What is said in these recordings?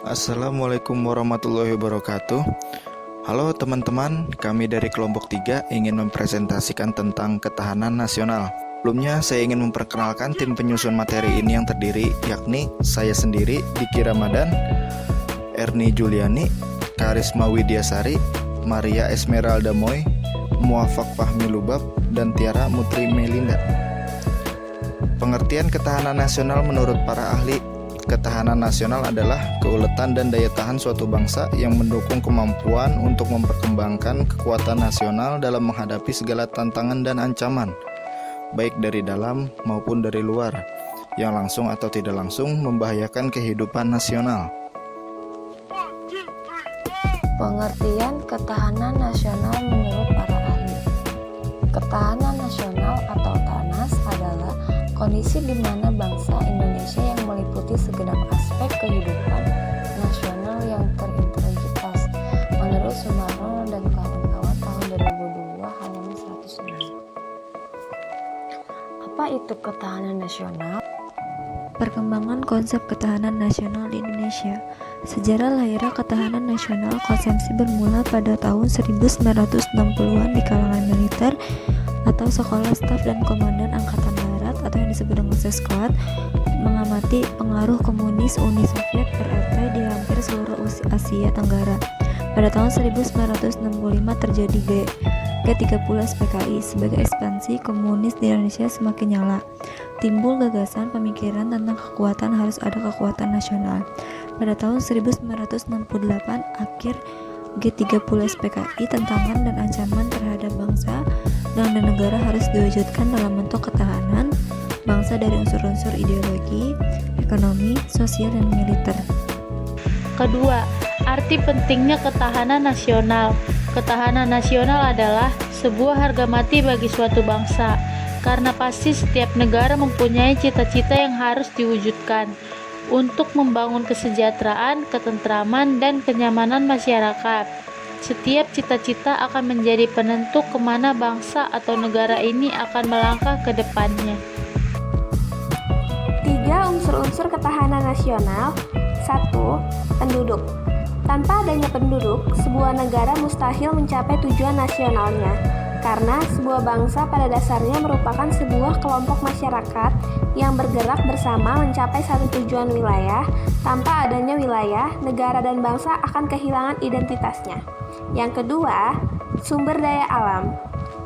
Assalamualaikum warahmatullahi wabarakatuh. Halo teman-teman, kami dari kelompok 3 ingin mempresentasikan tentang ketahanan nasional. Sebelumnya saya ingin memperkenalkan tim penyusun materi ini yang terdiri yakni saya sendiri, Diki Ramadan, Erni Juliani, Karisma Widyasari, Maria Esmeralda Moy, Muafak Fahmi Lubab, dan Tiara Mutri Melinda. Pengertian ketahanan nasional menurut para ahli, ketahanan nasional adalah keuletan dan daya tahan suatu bangsa yang mendukung kemampuan untuk memperkembangkan kekuatan nasional dalam menghadapi segala tantangan dan ancaman, baik dari dalam maupun dari luar, yang langsung atau tidak langsung membahayakan kehidupan nasional. Pengertian ketahanan nasional menurut para ahli. Ketahanan nasional atau TANAS adalah kondisi di mana bangsa Indonesia yang meliputi segenap aspek kehidupan nasional yang terintegritas menurut Sumarno dan kawan-kawan tahun 2002 halaman 106. Apa itu ketahanan nasional? Perkembangan konsep ketahanan nasional di Indonesia. Sejarah lahirnya ketahanan nasional konsepsi bermula pada tahun 1960-an di kalangan militer atau Sekolah Staf dan Komandan Angkatan Darat atau yang disebut dengan Sesklat mengamati pengaruh komunis Uni Soviet berantai di hampir seluruh Asia Tenggara. Pada tahun 1965 terjadi G30 SPKI sebagai ekspansi komunis di Indonesia semakin nyala. Timbul gagasan pemikiran tentang kekuatan harus ada kekuatan nasional. Pada tahun 1968 akhir G30 SPKI tantangan dan ancaman terhadap bangsa dan negara harus diwujudkan dalam bentuk ketahanan bangsa dari unsur-unsur ideologi, ekonomi, sosial, dan militer. Kedua, arti pentingnya ketahanan nasional. Ketahanan nasional adalah sebuah harga mati bagi suatu bangsa, karena pasti setiap negara mempunyai cita-cita yang harus diwujudkan untuk membangun kesejahteraan, ketentraman, dan kenyamanan masyarakat. Setiap cita-cita akan menjadi penentu kemana bangsa atau negara ini akan melangkah ke depannya. 3 unsur-unsur ketahanan nasional. 1. Penduduk. Tanpa adanya penduduk, sebuah negara mustahil mencapai tujuan nasionalnya, karena sebuah bangsa pada dasarnya merupakan sebuah kelompok masyarakat yang bergerak bersama mencapai satu tujuan wilayah. Tanpa adanya wilayah, negara dan bangsa akan kehilangan identitasnya. Yang kedua, sumber daya alam.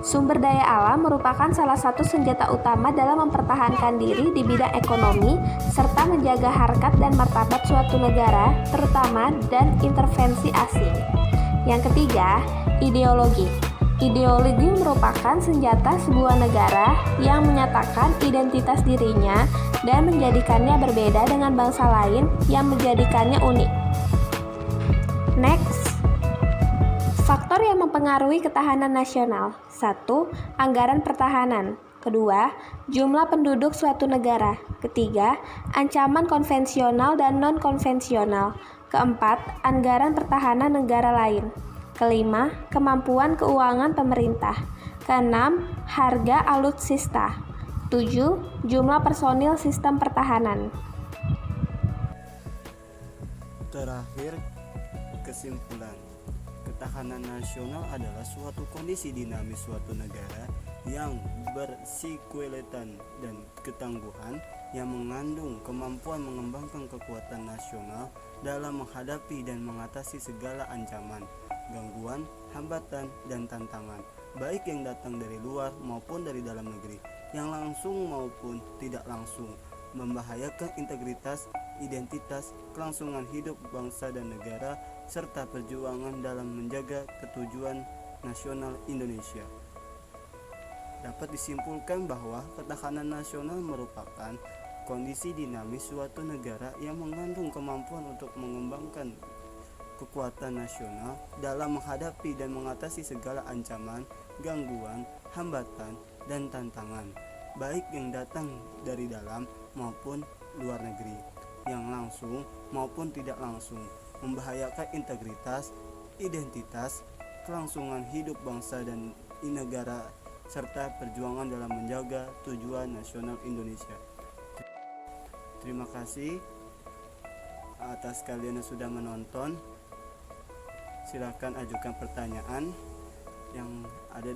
Sumber daya alam merupakan salah satu senjata utama dalam mempertahankan diri di bidang ekonomi serta menjaga harkat dan martabat suatu negara, terutama dan intervensi asing. Yang ketiga, ideologi. Ideologi merupakan senjata sebuah negara yang menyatakan identitas dirinya dan menjadikannya berbeda dengan bangsa lain yang menjadikannya unik. Next, faktor yang mempengaruhi ketahanan nasional. 1. Anggaran pertahanan. Kedua, jumlah penduduk suatu negara. Ketiga, ancaman konvensional dan non-konvensional. Keempat, anggaran pertahanan negara lain. Kelima, kemampuan keuangan pemerintah. Keenam, harga alutsista. 7. Jumlah personil sistem pertahanan. Terakhir, kesimpulan. Ketahanan nasional adalah suatu kondisi dinamis suatu negara yang bersikueletan dan ketangguhan yang mengandung kemampuan mengembangkan kekuatan nasional dalam menghadapi dan mengatasi segala ancaman, gangguan, hambatan, dan tantangan, baik yang datang dari luar maupun dari dalam negeri, yang langsung maupun tidak langsung, membahayakan integritas, identitas, kelangsungan hidup bangsa dan negara, serta perjuangan dalam menjaga ketujuan nasional Indonesia. Dapat disimpulkan bahwa ketahanan nasional merupakan kondisi dinamis suatu negara yang mengandung kemampuan untuk mengembangkan kekuatan nasional dalam menghadapi dan mengatasi segala ancaman, gangguan, hambatan, dan tantangan, baik yang datang dari dalam maupun luar negeri, yang langsung maupun tidak langsung, membahayakan integritas, identitas, kelangsungan hidup bangsa dan negara, serta perjuangan dalam menjaga tujuan nasional Indonesia. Terima kasih. atas kalian yang sudah menonton. Silahkan ajukan pertanyaan yang ada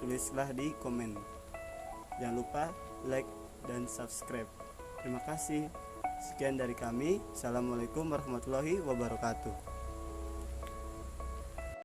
tulislah di komen. Jangan lupa like dan subscribe. Terima kasih. Sekian dari kami. Assalamualaikum warahmatullahi wabarakatuh.